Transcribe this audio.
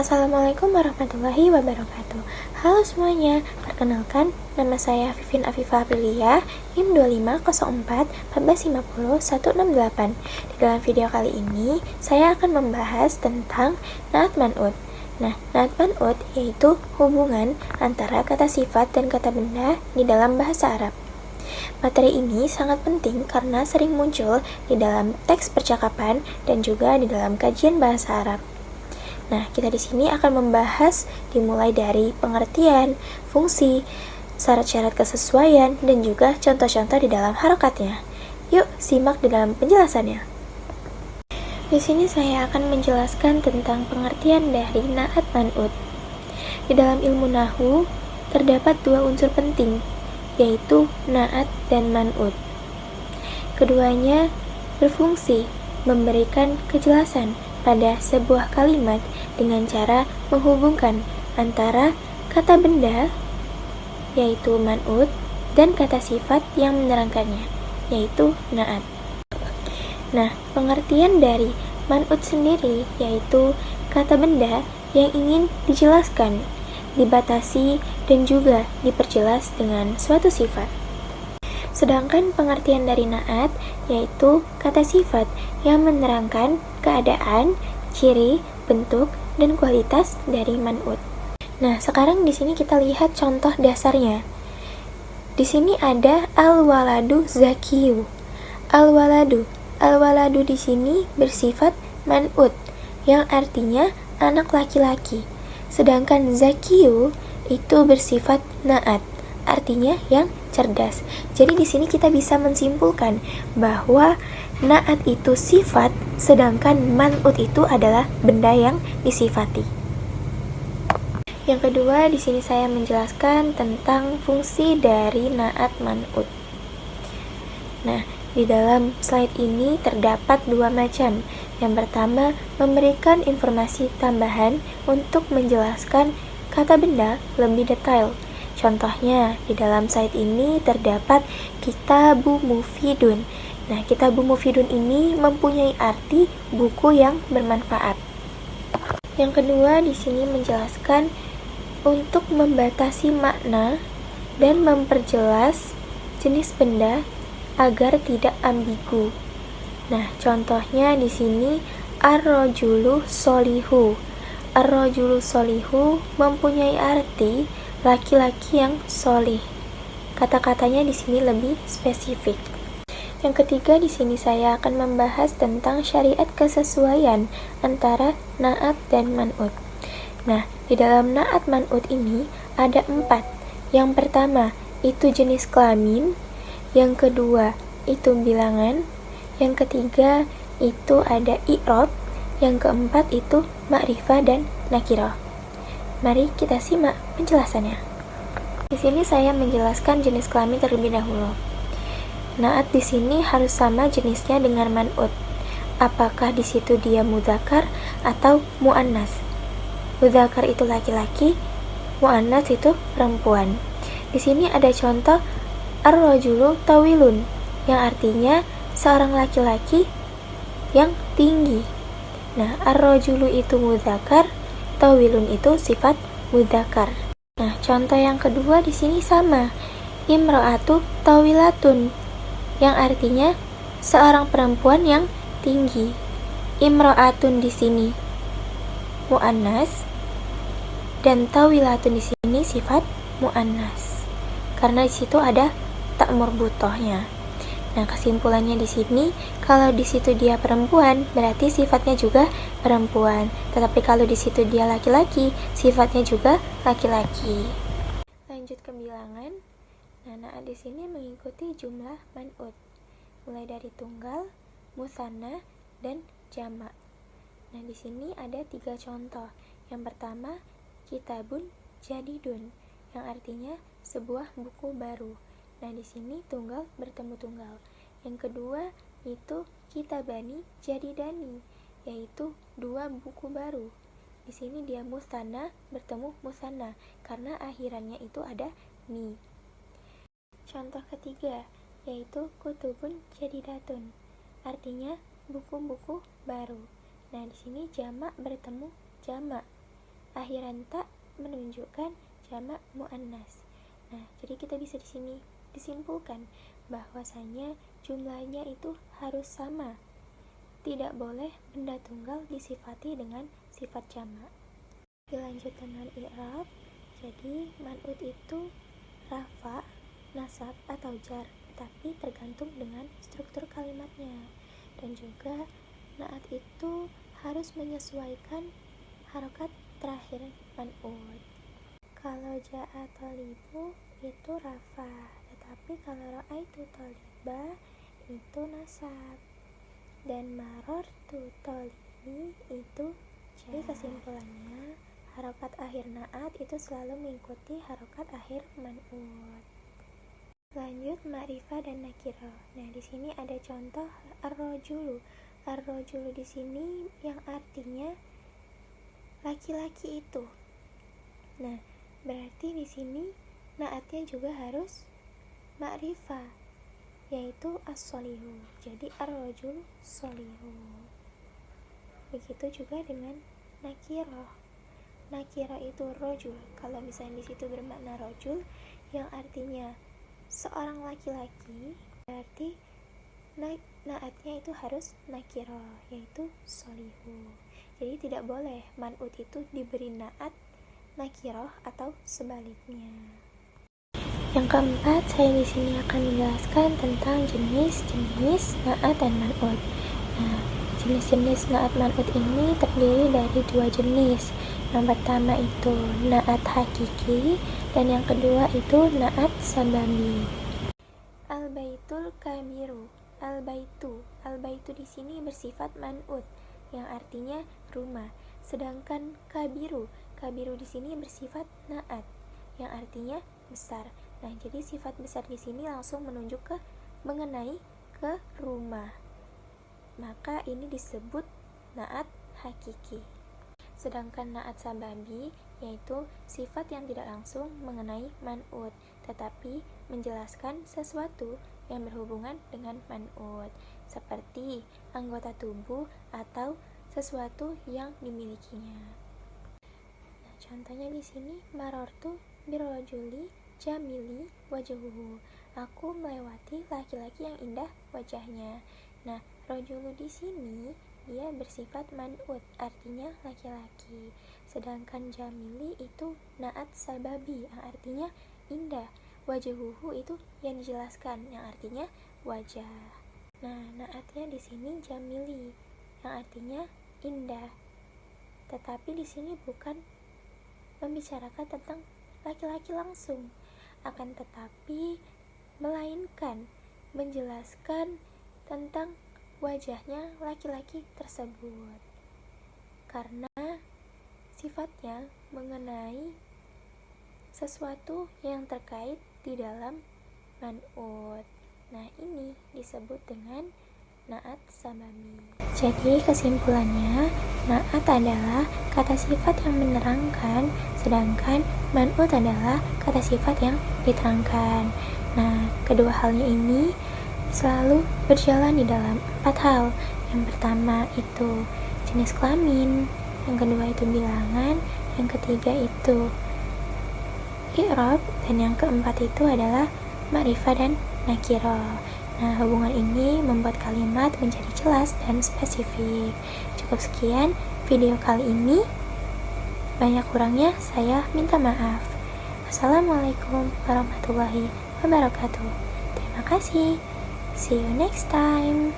Assalamualaikum warahmatullahi wabarakatuh. Halo semuanya, perkenalkan nama saya Vivin Afifah Aprilia, NIM 2504 1450 168. Di dalam video kali ini, saya akan membahas tentang naat man'ut. Nah, naat man'ut yaitu hubungan antara kata sifat dan kata benda di dalam bahasa Arab. Materi ini sangat penting karena sering muncul di dalam teks percakapan dan juga di dalam kajian bahasa Arab. Nah, kita di sini akan membahas dimulai dari pengertian, fungsi, syarat-syarat kesesuaian, dan juga contoh-contoh di dalam harokatnya. Yuk, simak di dalam penjelasannya. Di sini saya akan menjelaskan tentang pengertian dari naat man'ut. Di dalam ilmu nahwu, terdapat dua unsur penting, yaitu naat dan man'ut. Keduanya berfungsi memberikan kejelasan pada sebuah kalimat dengan cara menghubungkan antara kata benda, yaitu man'ut, dan kata sifat yang menerangkannya, yaitu naat. Nah, pengertian dari man'ut sendiri yaitu kata benda yang ingin dijelaskan, dibatasi, dan juga diperjelas dengan suatu sifat. Sedangkan pengertian dari naat yaitu kata sifat yang menerangkan keadaan, ciri, bentuk, dan kualitas dari man'ut. Nah, sekarang di sini kita lihat contoh dasarnya. Di sini ada al-waladu zakiyu. Al-waladu di sini bersifat man'ut, yang artinya anak laki-laki. Sedangkan zakiyu itu bersifat naat, artinya yang cerdas. Jadi di sini kita bisa menyimpulkan bahwa naat itu sifat, sedangkan man'ut itu adalah benda yang disifati. Yang kedua, di sini saya menjelaskan tentang fungsi dari naat man'ut. Nah, di dalam slide ini terdapat dua macam. Yang pertama, memberikan informasi tambahan untuk menjelaskan kata benda lebih detail. Contohnya, di dalam slide ini terdapat kitabu mufidun. Nah, kitabu mufidun ini mempunyai arti buku yang bermanfaat. Yang kedua, di sini menjelaskan untuk membatasi makna dan memperjelas jenis benda agar tidak ambigu. Nah, contohnya di sini ar-rajulu sholihu. Ar-rajulu sholihu mempunyai arti laki-laki yang solih. Kata-katanya di sini lebih spesifik. Yang ketiga, di sini saya akan membahas tentang syariat kesesuaian antara naat dan man'ut. Nah, di dalam naat man'ut ini ada 4. Yang pertama itu jenis kelamin, yang kedua itu bilangan, yang ketiga itu ada i'rab, yang keempat itu ma'rifah dan nakirah. Mari kita simak penjelasannya. Di sini saya menjelaskan jenis kelamin terlebih dahulu. Naat di sini harus sama jenisnya dengan man'ut. Apakah di situ dia mudzakkar atau muannas? Mudzakkar itu laki-laki, muannas itu perempuan. Di sini ada contoh ar-rajulu tawilun, yang artinya seorang laki-laki yang tinggi. Nah, ar-rajulu itu mudzakkar, tawilun itu sifat mudzakkar. Nah, contoh yang kedua di sini sama. Imra'atu tawilatun, yang artinya seorang perempuan yang tinggi. Imra'atun di sini muannas dan tawilatun di sini sifat muannas. Karena di situ ada tak marbuthahnya. Nah, kesimpulannya di sini, kalau di situ dia perempuan, berarti sifatnya juga perempuan. Tetapi kalau di situ dia laki-laki, sifatnya juga laki-laki. Lanjut ke bilangan. Nah, naat di sini mengikuti jumlah man'ut, mulai dari tunggal, musanna, dan jamak. Nah, di sini ada 3 contoh. Yang pertama, kitabun jadidun, yang artinya sebuah buku baru. Nah, di sini tunggal bertemu tunggal. Yang kedua itu kitabani jadidani, yaitu 2 buku baru. Di sini dia musanna bertemu musanna karena akhirannya itu ada ni. Contoh ketiga yaitu kutubun jadidatun, artinya buku-buku baru. Nah, di sini jamak bertemu jamak. akhiran ta menunjukkan jamak muannas. Nah, jadi kita bisa di sini disimpulkan bahwasanya jumlahnya itu harus sama. Tidak boleh benda tunggal disifati dengan sifat jamak. Dilanjut dengan i'rab. Jadi man'ut itu rafa, nasab atau jar, tapi tergantung dengan struktur kalimatnya. Dan juga naat itu harus menyesuaikan harokat terakhir man'ut. Kalau ja'a thalibu itu rafa, tetapi kalau ra'aitu thaliba itu nasab. Dan marortu thalibi itu jar. Jadi kesimpulannya, harokat akhir naat itu selalu mengikuti harokat akhir man'ut. Lanjut ma'rifah dan nakirah. Nah, di sini ada contoh ar-rajulu. Ar-rajulu di sini yang artinya laki-laki itu. Nah, berarti di sini naatnya juga harus ma'rifah, yaitu as-solihu. Jadi ar-rajul solihu. Begitu juga dengan nakirah. Nakirah itu rojul. Kalau misalnya di situ bermakna rojul yang artinya seorang laki-laki, berarti naatnya itu harus nakirah, yaitu solihu. Jadi tidak boleh man'ut itu diberi naat nakirah atau sebaliknya. Yang keempat, saya di sini akan menjelaskan tentang jenis-jenis naat dan man'ut. Nah, jenis-jenis naat man'ut ini terdiri dari dua jenis. Yang pertama itu naat hakiki, dan yang kedua itu naat sababi. Al-baitul kabiru. Al-baitu di sini bersifat man'ut, yang artinya rumah. Sedangkan kabiru di sini bersifat naat, yang artinya besar. Nah, jadi sifat besar di sini langsung menunjuk mengenai ke rumah. Maka ini disebut naat hakiki. Sedangkan naat sababi yaitu sifat yang tidak langsung mengenai man'ut, tetapi menjelaskan sesuatu yang berhubungan dengan man'ut, seperti anggota tubuh atau sesuatu yang dimilikinya. Nah, contohnya di sini marortu birrajuli jamili wajhuhu. Aku melewati laki-laki yang indah wajahnya. Nah, rajulu di sini dia bersifat man'ut, artinya laki-laki. Sedangkan jamili itu naat sababi, yang artinya indah. Wajhuhu itu yang dijelaskan, yang artinya wajah. Nah, naatnya di sini jamili, yang artinya indah. Tetapi di sini bukan membicarakan tentang laki-laki langsung, akan tetapi melainkan menjelaskan tentang wajahnya laki-laki tersebut, karena sifatnya mengenai sesuatu yang terkait di dalam man'ut. Nah, ini disebut dengan naat sababi. Jadi kesimpulannya, naat adalah kata sifat yang menerangkan, sedangkan man'ut adalah kata sifat yang diterangkan. Nah, kedua halnya ini selalu berjalan di dalam 4 hal. Yang pertama itu jenis kelamin, yang kedua itu bilangan, yang ketiga itu i'rab, dan yang keempat itu adalah ma'rifah dan nakirah. Nah, hubungan ini membuat kalimat menjadi jelas dan spesifik. Cukup sekian video kali ini. Banyak kurangnya saya minta maaf. Assalamualaikum warahmatullahi wabarakatuh. Terima kasih. See you next time.